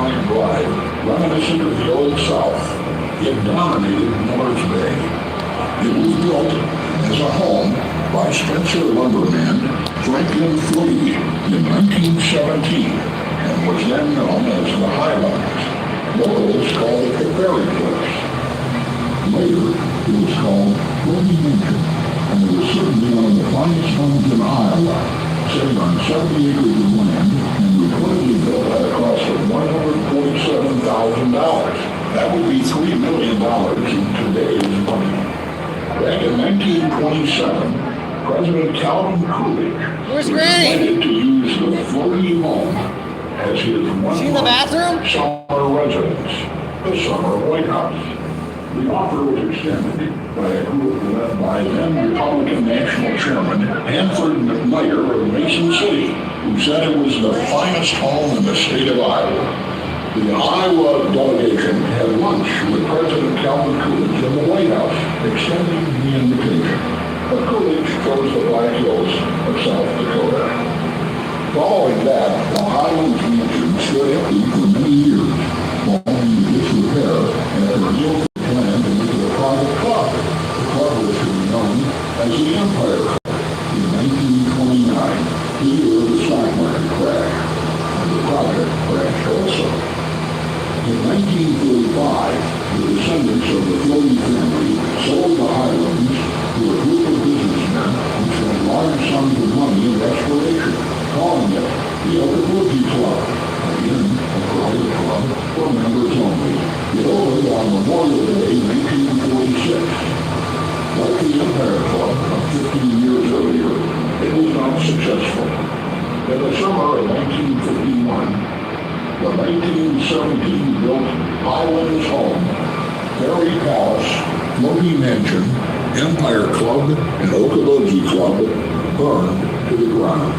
Bryant Drive, reminiscent of the Old South. It dominated Miller's Bay. It was built as a home by Spencer lumberman Franklin Fleet in 1917 and was then known as the Highlands. Locals called it the Ferry Cliffs. Later, it was called Floating Mansion, and it was certainly one of the finest homes in Iowa, sitting on 70 acres of land and reportedly built at a cost of $147,000. That would be $3 million in today's money. Back in 1927, President Calvin Coolidge was invited to use the floating home as his one-month summer residence, the Summer White House. The offer was extended by a group led by then Republican National Chairman Hanford McNair of Mason City, who said it was the finest home in the state of Iowa. The Iowa delegation had lunch with President Calvin Coolidge in the White House, extending the invitation. But Coolidge chose the Black Hills of South Dakota. Following that, the Highlands Mansion stood empty for many years, falling into disrepair and a renewal planned to make it a private club. The club was to be known as the Empire Club. In 1929, the year of the stock market crash, and the project crashed also. In 1945, the descendants of the Floating family sold the Highlands to a group of businessmen who spent large sums of money in restoration, calling it the Okaboji Club, again a private club for members only. It opened on Memorial Day 1946. Like the Empire Club of 15 years earlier, it was not successful. In the summer of 1951, the 1917-built Highlands home, Ferry Palace, Floating Mansion, Empire Club, and Okaboji Club burned to the ground.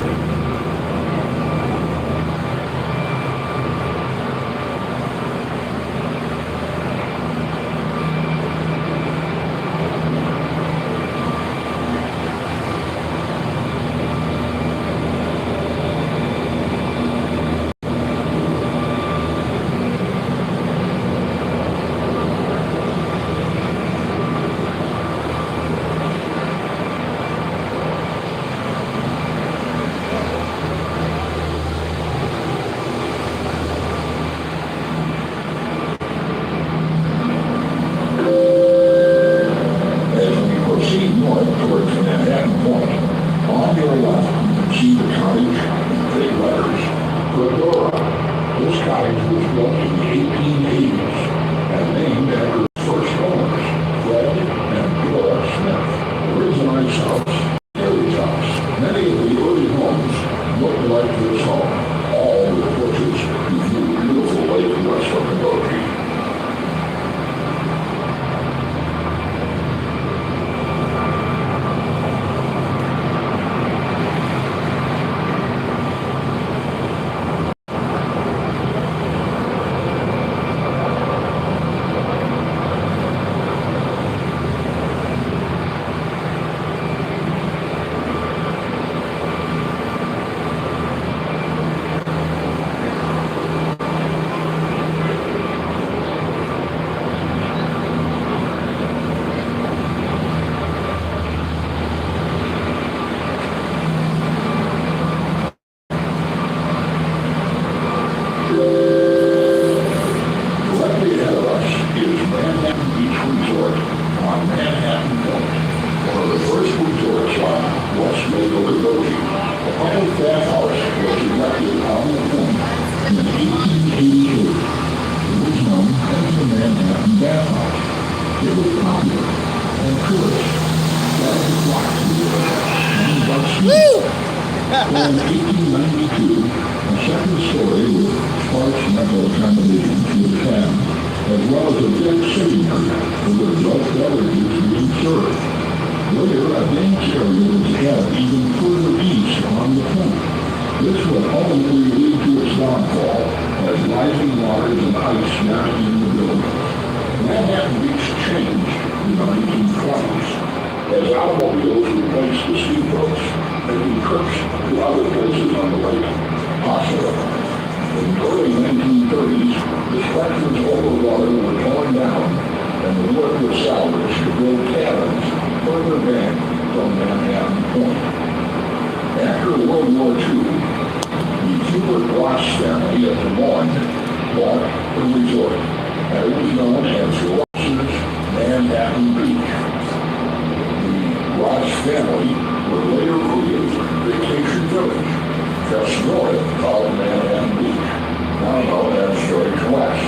In 1892, a second story with sparse metal accommodations was added, as well as a deck sitting area with adult beverages being served. Later, a dance area was added even further east along the point. This would ultimately lead to its downfall as rising waters and ice damaging the building. Manhattan Beach changed in the 1920s as automobiles replaced the steamboats, making trips to other places on the lake possible. In early 19 1930s, the structures over water were torn down, and the wood was salvaged to build cabins further back from Manhattan Point. After World War II, the Hubert Ross family at Des Moines bought the resort, and it was known as Ross's Manhattan Beach. The Ross family would later create Vacation Village, just north of Manhattan Beach, now known as George West.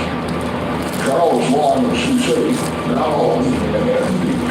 Charles Long of Sioux City now owns Manhattan Beach.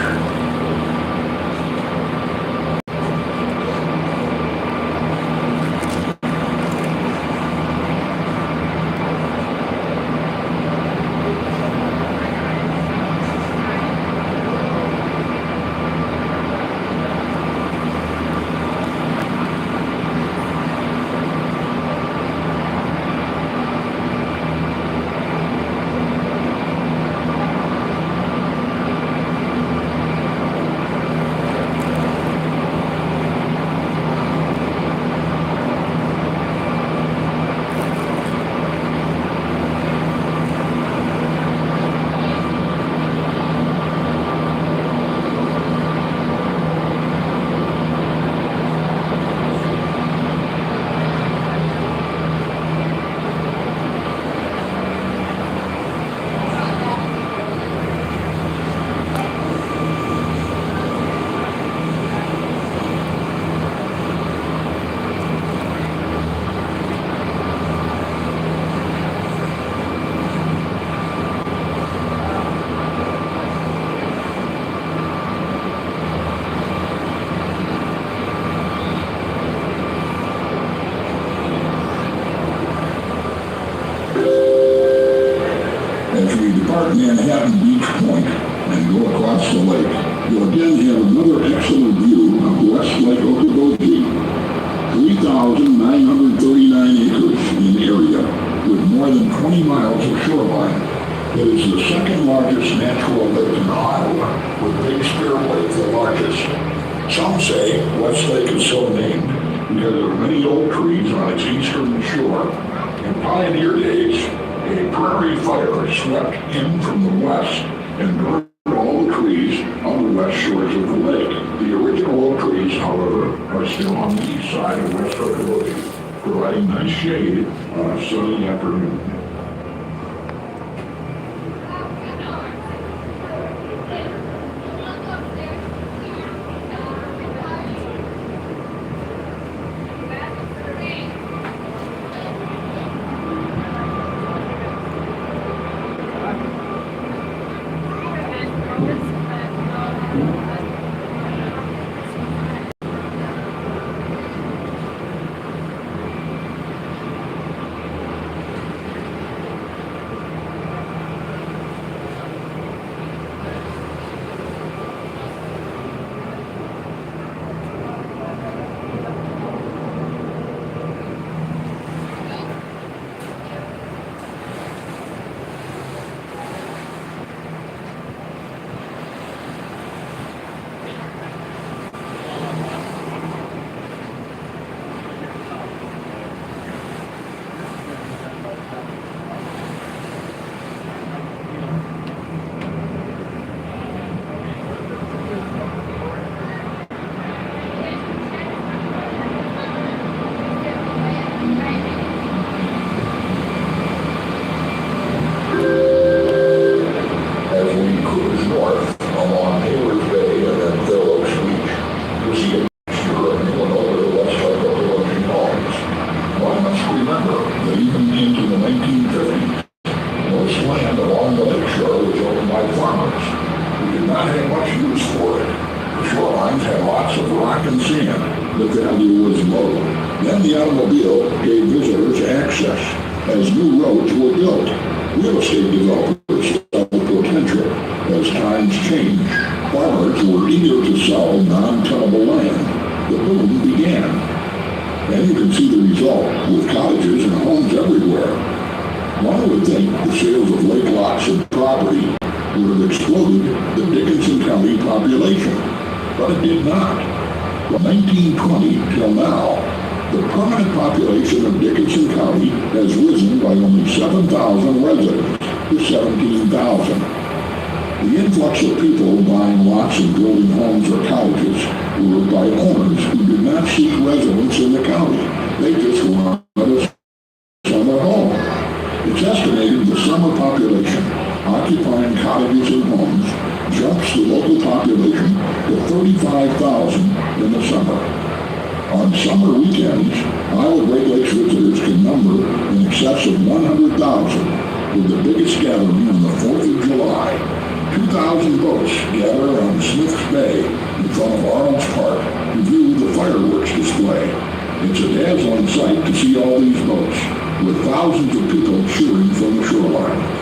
As we depart Manhattan Beach Point and go across the lake, you'll again have another excellent view of West Lake Okaboji, 3,939 acres in area with more than 20 miles of shoreline. It is the second largest natural lake in Iowa, with Big Spear Lake the largest. Some say West Lake is so named because of many oak trees on its eastern shore. In pioneer days, a prairie fire swept in from the west and burned all the trees on the west shores of the lake. The original oak trees, however, are still on the east side of West Okaboji, providing nice shade on a sunny afternoon. The value was low. Then the automobile gave visitors access. As new roads were built, real estate developers saw potential. As times changed, farmers were eager to sell non-tillable land. The boom began. And you can see the result with cottages and homes everywhere. One would think the sales of lake lots and property would have exploded the Dickinson County population, but it did not. From 1920 till now, The permanent population of Dickinson County has risen by only 7,000 residents to 17,000. The influx of people buying lots and building homes or cottages were by owners who did not seek residence in the county. They just wanted a summer home. It's estimated the summer population occupying cottages and homes jumps the local population to 35,000 in the summer. On summer weekends, Iowa Great Lakes visitors can number in excess of 100,000, with the biggest gathering on the 4th of July. 2,000 boats gather on Smith's Bay in front of Arnold's Park to view the fireworks display. It's a dazzling sight to see all these boats, with thousands of people cheering from the shoreline.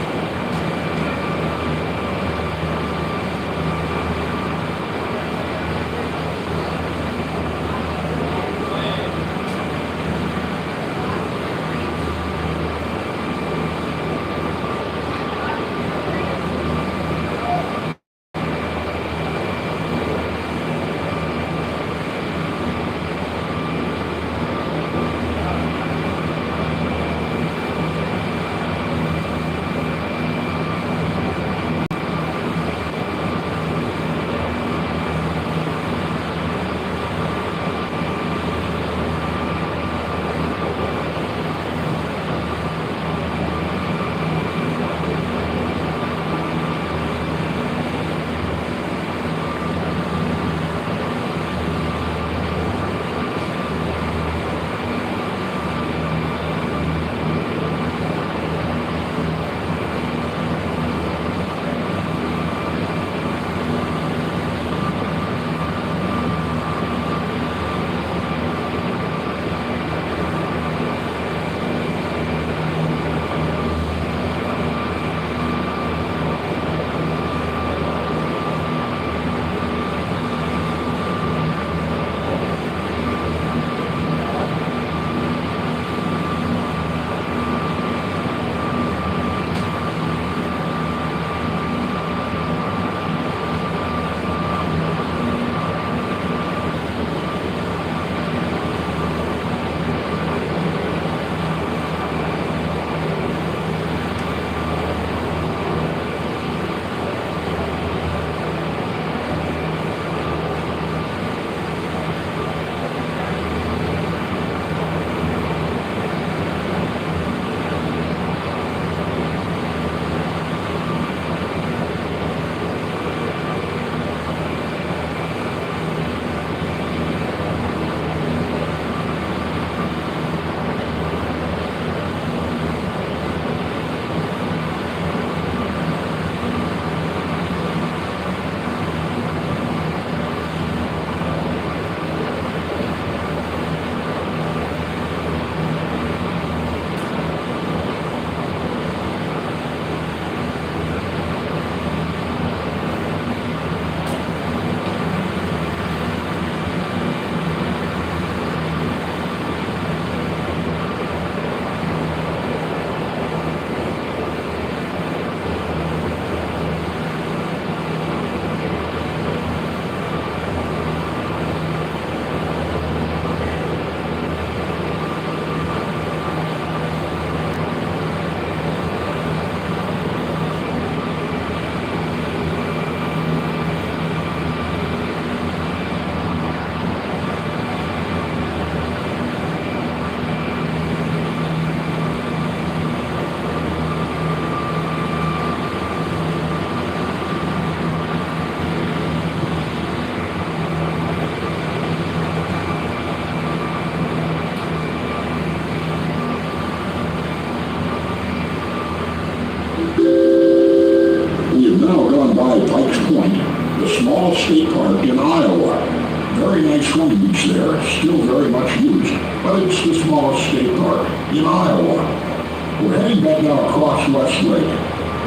smallest state park in Iowa. Very nice swim beach there, still very much used, but it's the smallest state park in Iowa. We're heading back now across West Lake.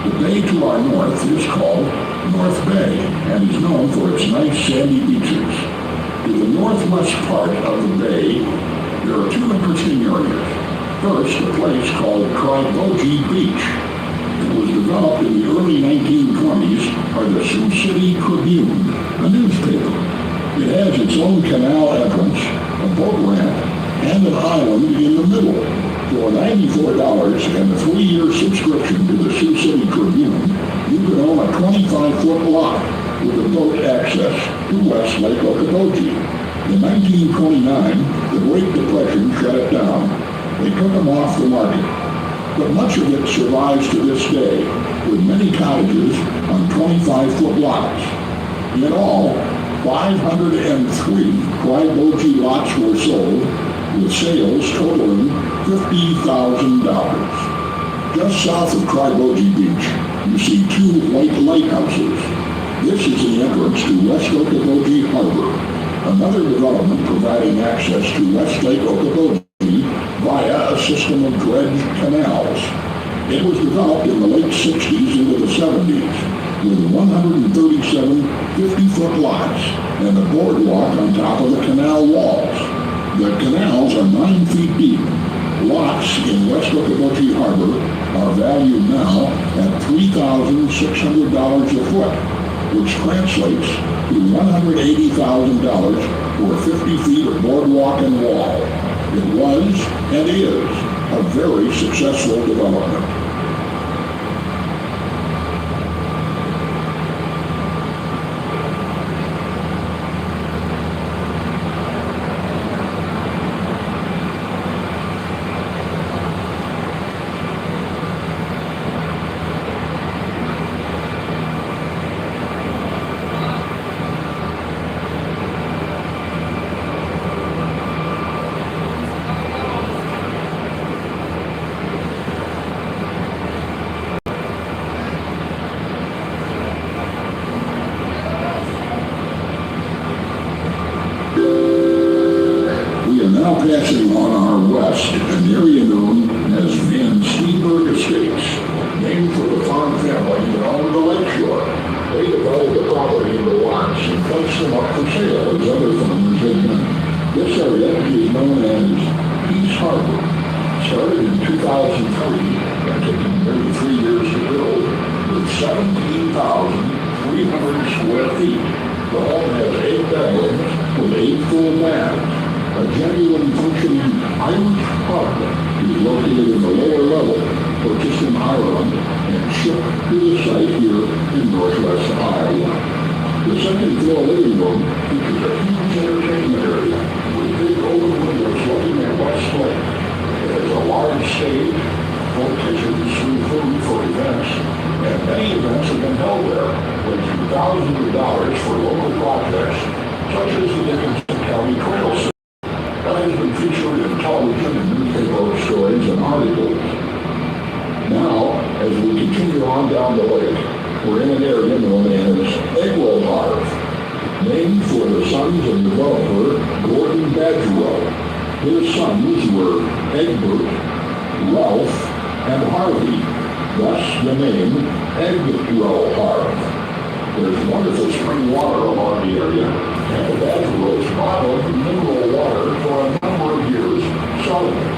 The bay to our north is called North Bay and is known for its nice sandy beaches. To the northwest part of the bay, there are two interesting areas. First, a place called Okaboji Beach. It was developed in the early 1920s by the Sioux City Tribune, a newspaper. It has its own canal entrance, a boat ramp, and an island in the middle. For $94 and a 3-year subscription to the Sioux City Tribune, you can own a 25-foot lot with a boat access to West Lake Okaboji. In 1929, the Great Depression shut it down. They took them off the market. But much of it survives to this day, with many cottages on 25-foot lots. In all, 503 Okaboji lots were sold, with sales totaling $50,000. Just south of Okaboji Beach, you see 2 white lighthouses. This is the entrance to West Okaboji Harbor, another development providing access to West Lake Okaboji via a system of dredged canals. It was developed in the late 60s into the 70s, with 137 50-foot lots and a boardwalk on top of the canal walls. The canals are 9 feet deep. Lots in West Okaboji Harbor are valued now at $3,600 a foot, which translates to $180,000 for 50 feet of boardwalk and wall. It was, and is, a very successful development. Now passing on our west, an area known as Van Steenberg Estates, named for the farm family that owned the lakeshore. They divided the property into lots and placed them up for sale as other farmers had done. This area is known as Peace Harbor. Started in 2003 and taking nearly 3 years to build, with 17,300 square feet. The home has 8 bedrooms with 8 full baths. A genuine functioning Irish pub is located in the lower level, purchased in Ireland, and shipped to the site here in northwest Iowa. The second floor living room features a huge entertainment area with big open windows looking at West Lake. It has a large stage, full kitchens, free food for events, and many events have been held there, raising thousands of dollars for local projects such as the Dickinson County Trail System. That has been featured in television and newspaper stories and articles. Now, as we continue on down the lake, we're in an area known as Eggroll Harv, named for the sons of developer Gordon Badgerow. His sons were Egbert, Ralph, and Harvey, thus the name Eggroll Harv. There's wonderful spring water along the area, and the Badgerows bottled mineral water for a number of years, selling it.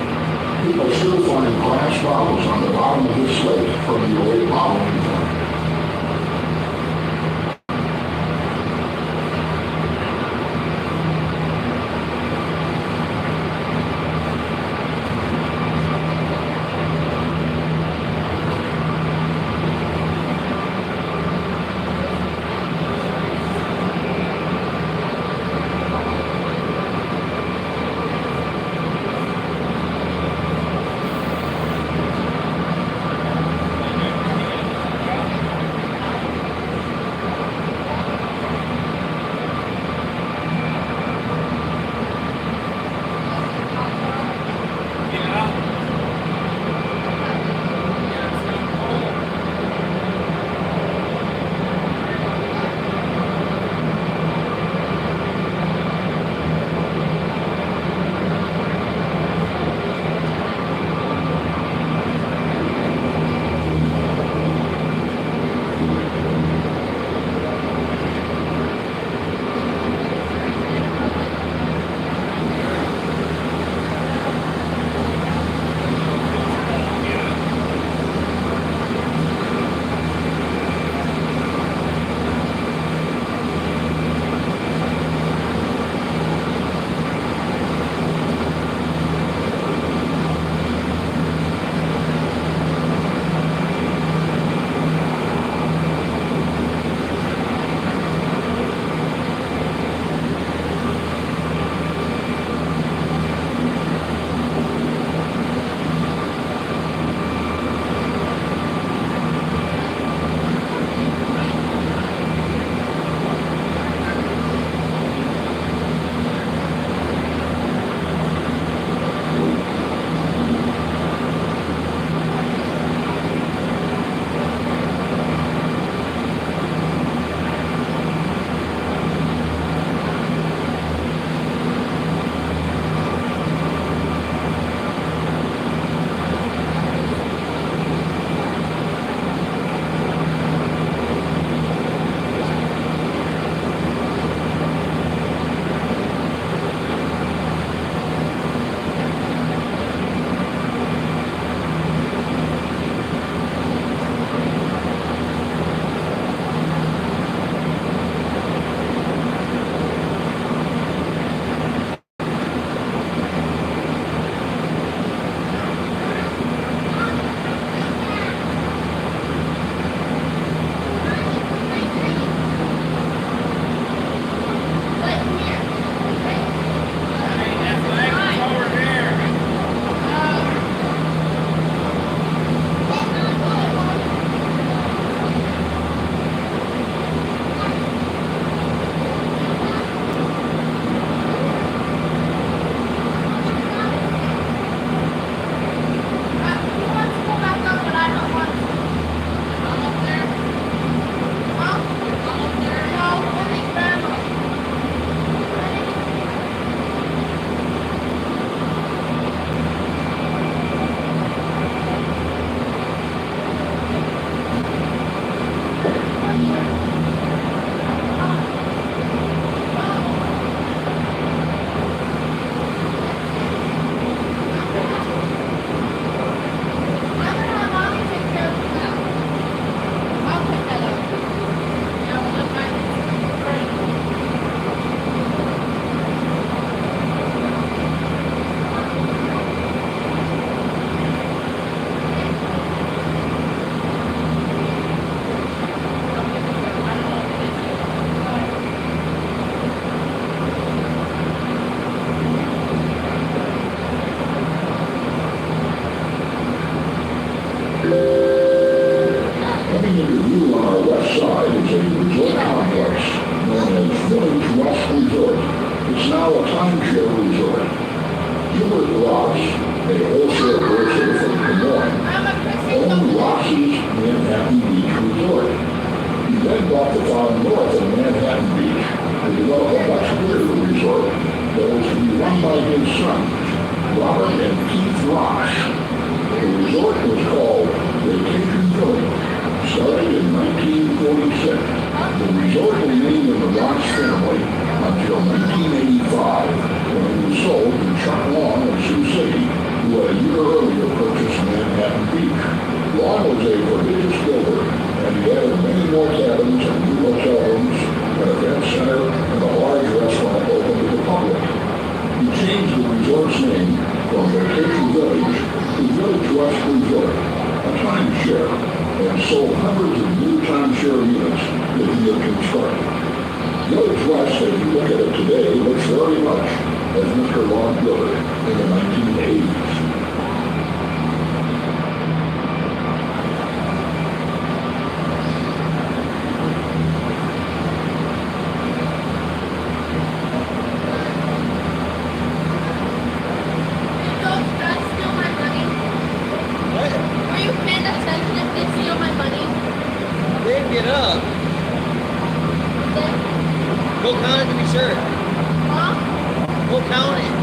People still find glass bottles on the bottom of this lake from the old bottling plant. It's now a timeshare resort. Gilbert Ross, a wholesale grocer from Des Moines, owned Ross's Manhattan Beach Resort. He then bought the farm north of Manhattan Beach to develop a much bigger resort that was to be run by his sons, Robert and Keith Ross. The resort was called Vacation Village, started in 1946. The resort remained in the Ross family until 1985, when it was sold to Chuck Long of Sioux City, who had a year earlier purchased Manhattan Beach. Long was a prodigious builder, and he added many more cabins and new hotel rooms, an event center, and a large restaurant open to the public. He changed the resort's name from Vacation Village to Village West Resort, a timeshare, and sold hundreds of new timeshare units that he had constructed. Village West, as you look at it today, looks very much as Mr. Long built it in the 1980s. Get up. Go count it to be sure. Huh? Go count it.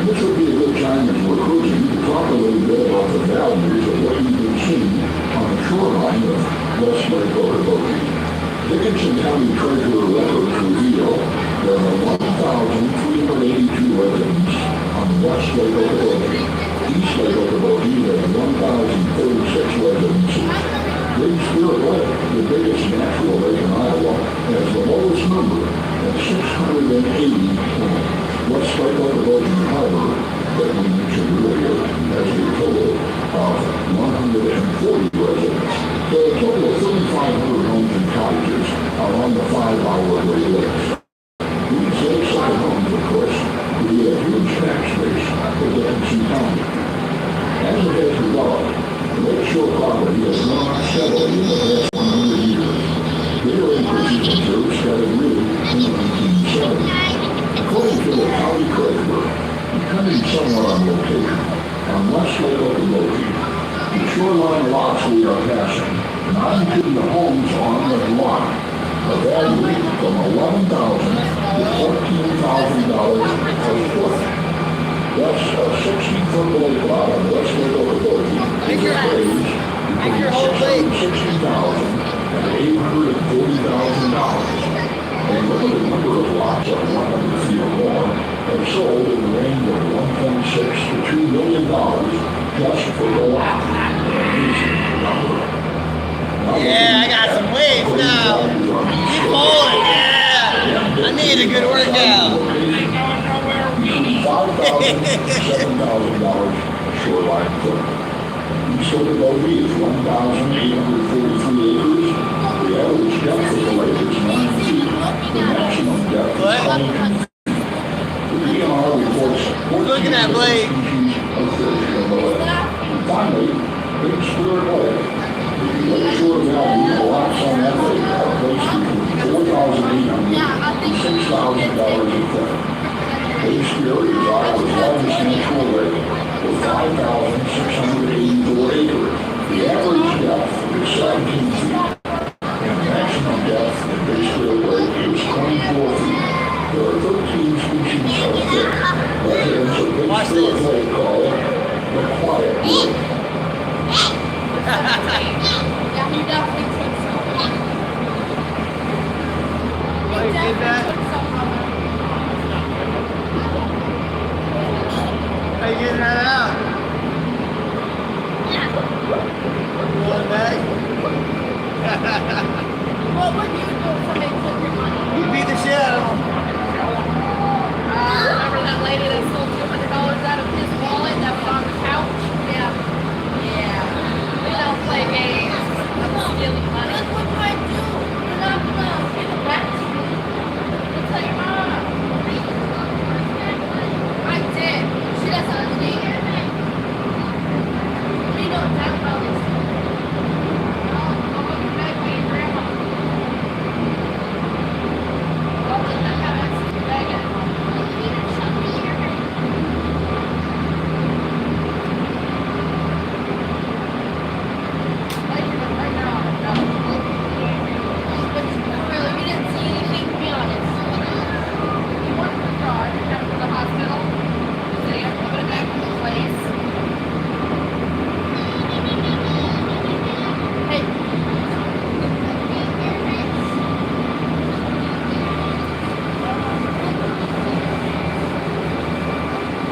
This would be a good time as we're cruising to talk a little bit about the values of what you can seen on the shoreline of West Lake Okaboji. Dickinson County Treasurer records reveal there are 1,382 residents on West Lake Okaboji. East Lake Okaboji has 1,036 residences. Big Spirit Lake, the biggest natural lake in Iowa, has the lowest number at 680 homes. West Lake Okaboji Harbor, that we mentioned earlier, has a total of 140 residents. So a total of 3,500 homes and cottages are on the 5-hour Great Lakes. These lakeside homes, of course, would be a huge tax base for Dickinson County. As it has developed, lakeshore property has grown steadily in the past 100 years. Greater increases in church started really in the 1970s. According to the county treasurer, depending somewhat on location, on West Lake Okaboji, the shoreline lots we are passing, not including the homes on the lot, are valued from $11,000 to $14,000 per foot. Thus, a 60-foot lake lot on West Lake Okaboji is appraised between $660,000 and $840,000. A limited number of lots of 100 feet or more have sold in the range of $1.6 to $2 million just for the lot. Yeah, I got some waves now. Keep pulling, yeah. I need a good workout. $5,000 shoreline foot. East Okaboji is 1,843 acres. The average depth of the lake is 9 feet. The maximum depth is 20 feet. The DNR reports 14 Look at that blade. species of fish in the lake. And finally, Big Spirit Lake. The lakeshore value of lots on that lake are placed between $4,800 and $6,000 a foot. Big Spirit is Iowa's largest natural lake with 5,684 acres. The average depth is 17 feet. And the maximum depth in Big Spirit Lake is 24 feet. There are 13 species of fish. Residents of Big Spirit Lake call it the Quiet Lake. Yeah, he definitely took some. He definitely took some from him. How you getting that out? You want it back? What would you do if somebody took your money? You beat the shit out of him. Remember that lady that stole $200 out of his wallet that was on the couch? Yeah. Yeah. We don't play games. I'm stealing money. What do I do? You're not gonna give it back to me. I'll tell your mom. I did. She doesn't understand. We don't talk about this. I'll be back by your grandma. I'll put that guy back to the bag at home.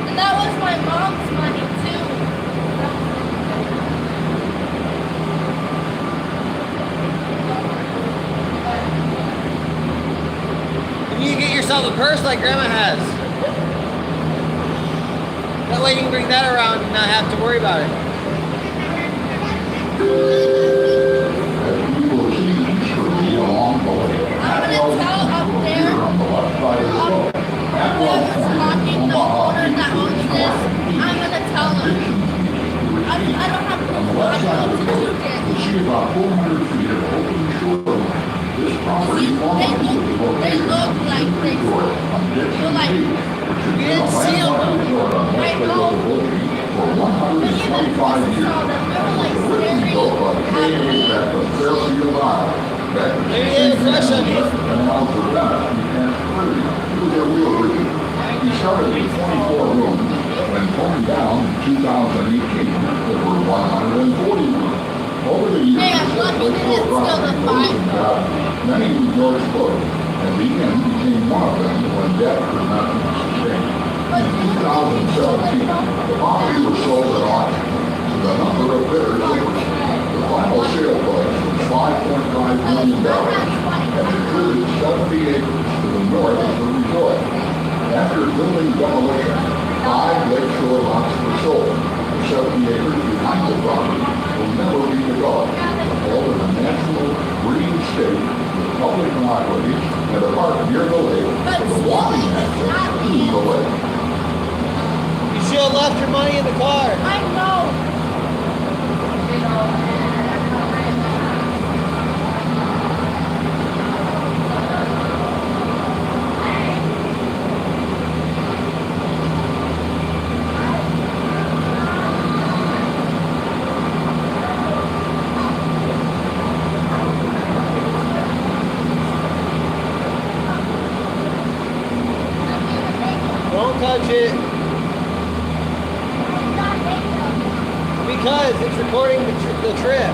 And that was my mom's money too. You need to get yourself a purse like Grandma has. That way you can bring that around and not have to worry about it. As we will see easterly along the lake, I'm gonna tell up there. on the left side of the road, Whoever's talking, the owner that owns this, I'm gonna tell him. I don't have to. on the left side of the road, you'll see about 400 feet of open shoreline. This property falls into the They location look of like they. Resort on Dixon like- Beach, which has You been a didn't see 'em. landmark resort on West Lake Okaboji for 125 years. It was originally built by the KA back of Fairfield, Iowa. Back in Maybe they had a crush on you. and now Verona and Purdy. It was a real reason. He started with 24 rooms. When toned down in 2018, there were 140 rooms. Ocean got many resorts booked, and the inn became one of them when debt could not be sustained. In 2017, the property was sold at auction with a number of bidders increased. The final sale price was $5.5 million and included 70 acres to the north of the resort. After building demolition, 5 lakeshore lots were sold. The 70 acres behind the property will never be developed, held in a natural green state with public driveways and a park near the lake for the walking access to the lake. You should have left your money in the car. I know. Don't touch it. Because it's recording the trip.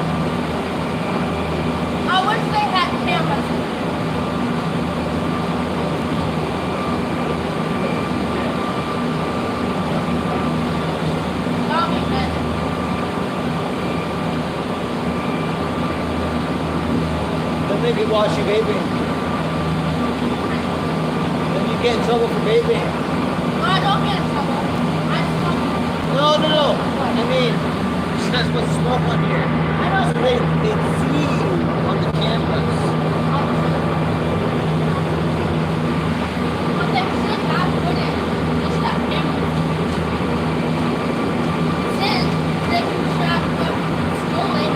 I wish they had cameras. Not me, man. Then they could watch you vaping. Then you get in trouble for vaping. I don't get in trouble. No. I mean, you're not supposed to smoke on here. I know. So they'd see you on the cameras. But they should not put it. It's not cameras. Since they can track them slowly.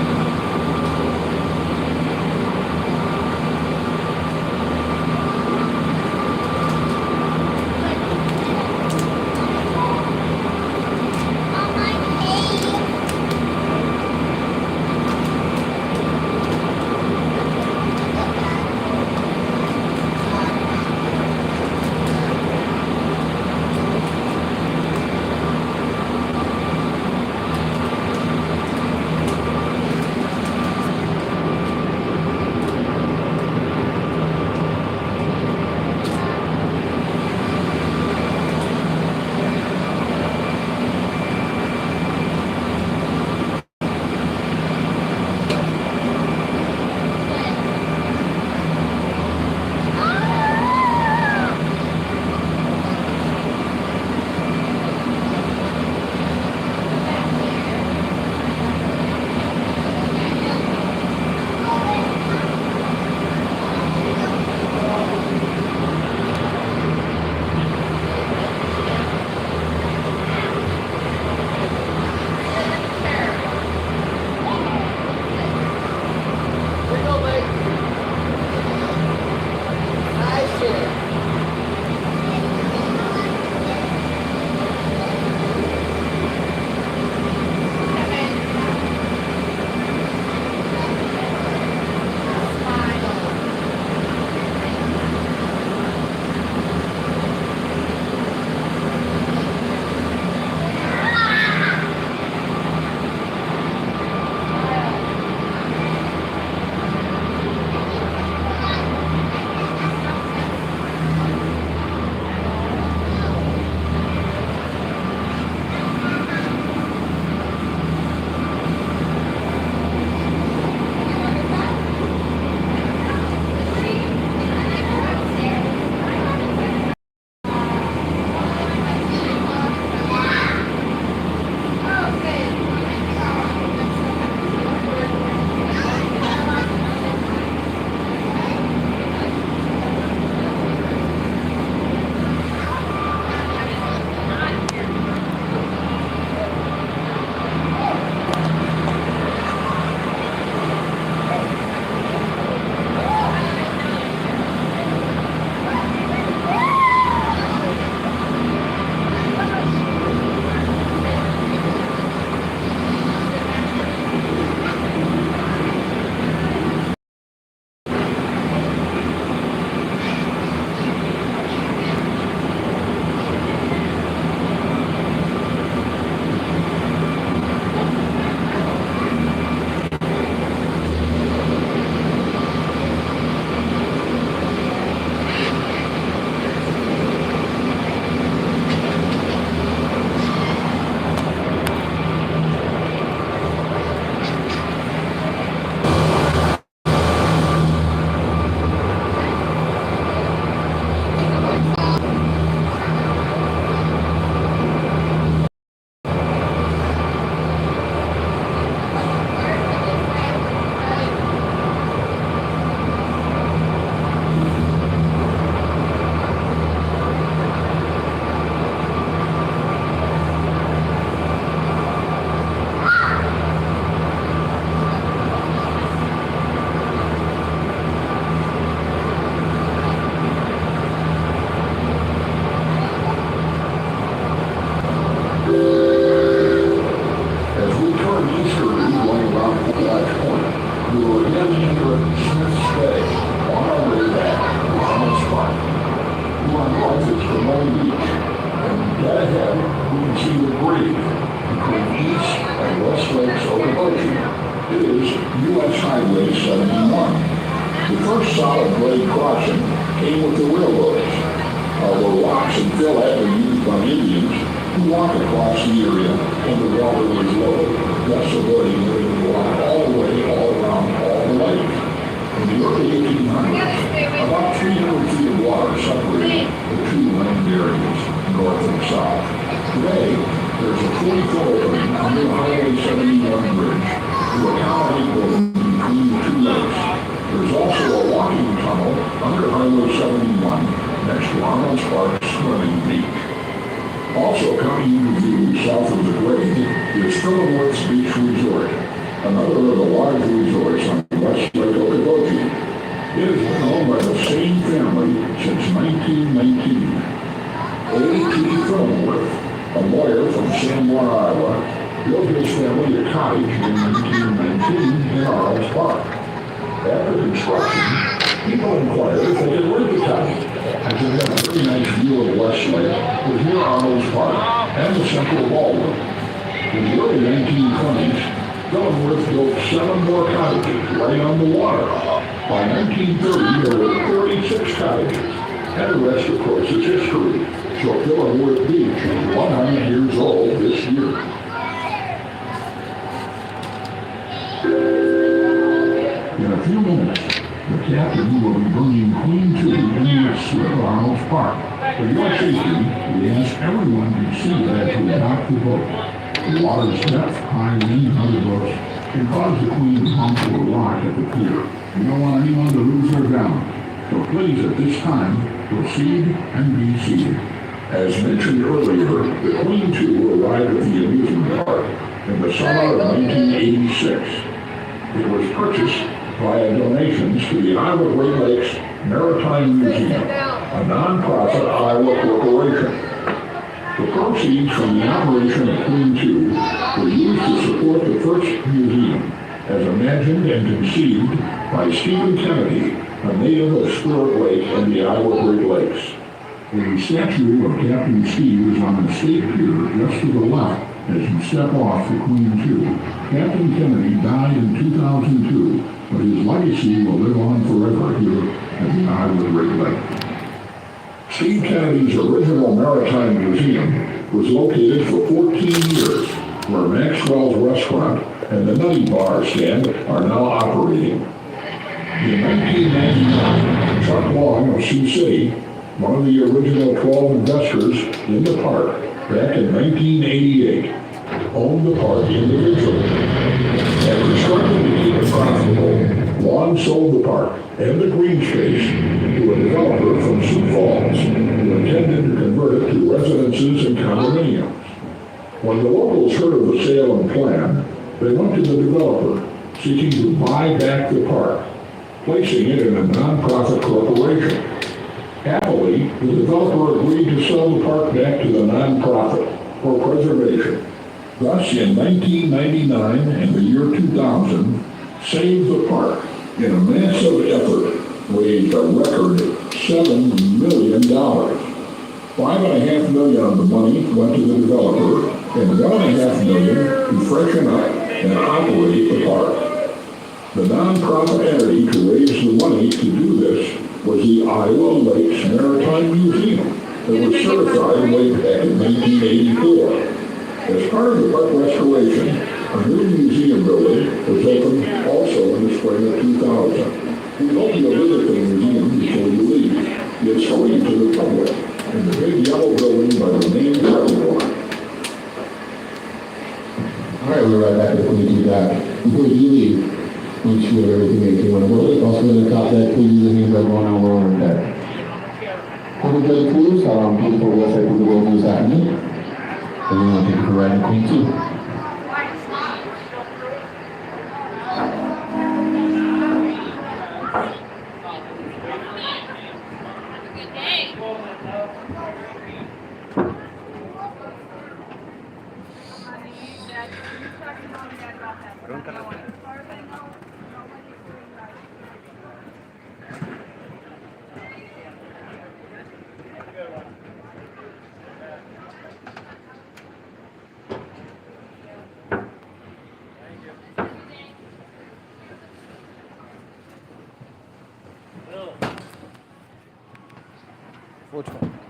Long Beach. And dead ahead, we can see the grade between East and West Lakes Okaboji. It is U.S. Highway 71. The first solid grade crossing came with the railroads, although rocks and fill had been used by Indians who walked across the area when the water was low, thus avoiding letting the water all the way all around all the lake. In the early 1800s, about 300 feet of water separated the two land areas, north and south. Today, there's a 40-foot opening under the Highway 71 bridge to accommodate boating between the two lakes. There's also a walking tunnel under Highway 71 next to Arnold's Park Swimming Beach. Also coming into view south of the grade is Philoworth's Beach Resort, another of the large resorts on West Lake Okaboji. It has been owned by the same family since 1919. A.T. Philoworth, a lawyer from Sanborn, Iowa, built his family a cottage in 1919 in Arnold's Park. After construction, people inquired if they could rent the cottage, as it had a very nice view of West Lake, was near Arnold's Park and the Central Ballroom. In the early 1920s, Philoworth built 7 more cottages right on the water. By 1930, there were 36 cottages, and the rest, of course, is history. So Philoworth Beach is 100 years old this year. In a few minutes, the captain will be bringing Queen 2 into the slip of Arnold's Park. For your safety, we ask everyone to see that to adopt the boat. The water's depth, high wind, and other boats can cause the Queen to bump to a rock at the pier. We don't want anyone to lose their balance. So please, at this time, proceed and be seated. As mentioned earlier, the Queen 2 arrived at the amusement park in the summer of 1986. It was purchased via donations to the Iowa Great Lakes Maritime Museum, a non-profit Iowa corporation. The proceeds from the operation of Queen 2 were used to support the first museum, as imagined and conceived by Stephen Kennedy, a native of Spirit Lake and the Iowa Great Lakes. The statue of Captain Steve is on the state pier just to the left as you step off the Queen 2. Captain Kennedy died in 2002, but his legacy will live on forever here at the Iowa Great Lakes. Steve Kennedy's original maritime museum was located for 14 years, where Maxwell's Restaurant and the Nutty Bar stand are now operating. In 1999, Chuck Long of Sioux City, one of the original 12 investors in the park back in 1988, owned the park individually. After struggling to keep it profitable, Long sold the park and the green space to a developer from Sioux Falls who intended to convert it to residences and condominiums. When the locals heard of the sale and plan, they went to the developer seeking to buy back the park, placing it in a nonprofit corporation. Happily, the developer agreed to sell the park back to the nonprofit for preservation. Thus, in 1999 and the year 2000, Save the Park, in a massive effort, raised a record $7 million. $5.5 million of the money went to the developer, and $1.5 million to freshen up and operate the park. The nonprofit entity to raise the money to do this was the Iowa Lakes Maritime Museum that was certified way back in 1984. As part of the park restoration, a new museum building was opened also in the spring of 2000. We hope you'll visit the museum before you leave. It's free to the public in the big yellow building by the main parking lot. All right, we're right back at the Queen 2 back. Before you leave, make sure everything that you want to work. Also, in the top that, please use the hands that going on lower there. Public good tours, people website for the world news happening. And thank you for riding Queen 2. Which one?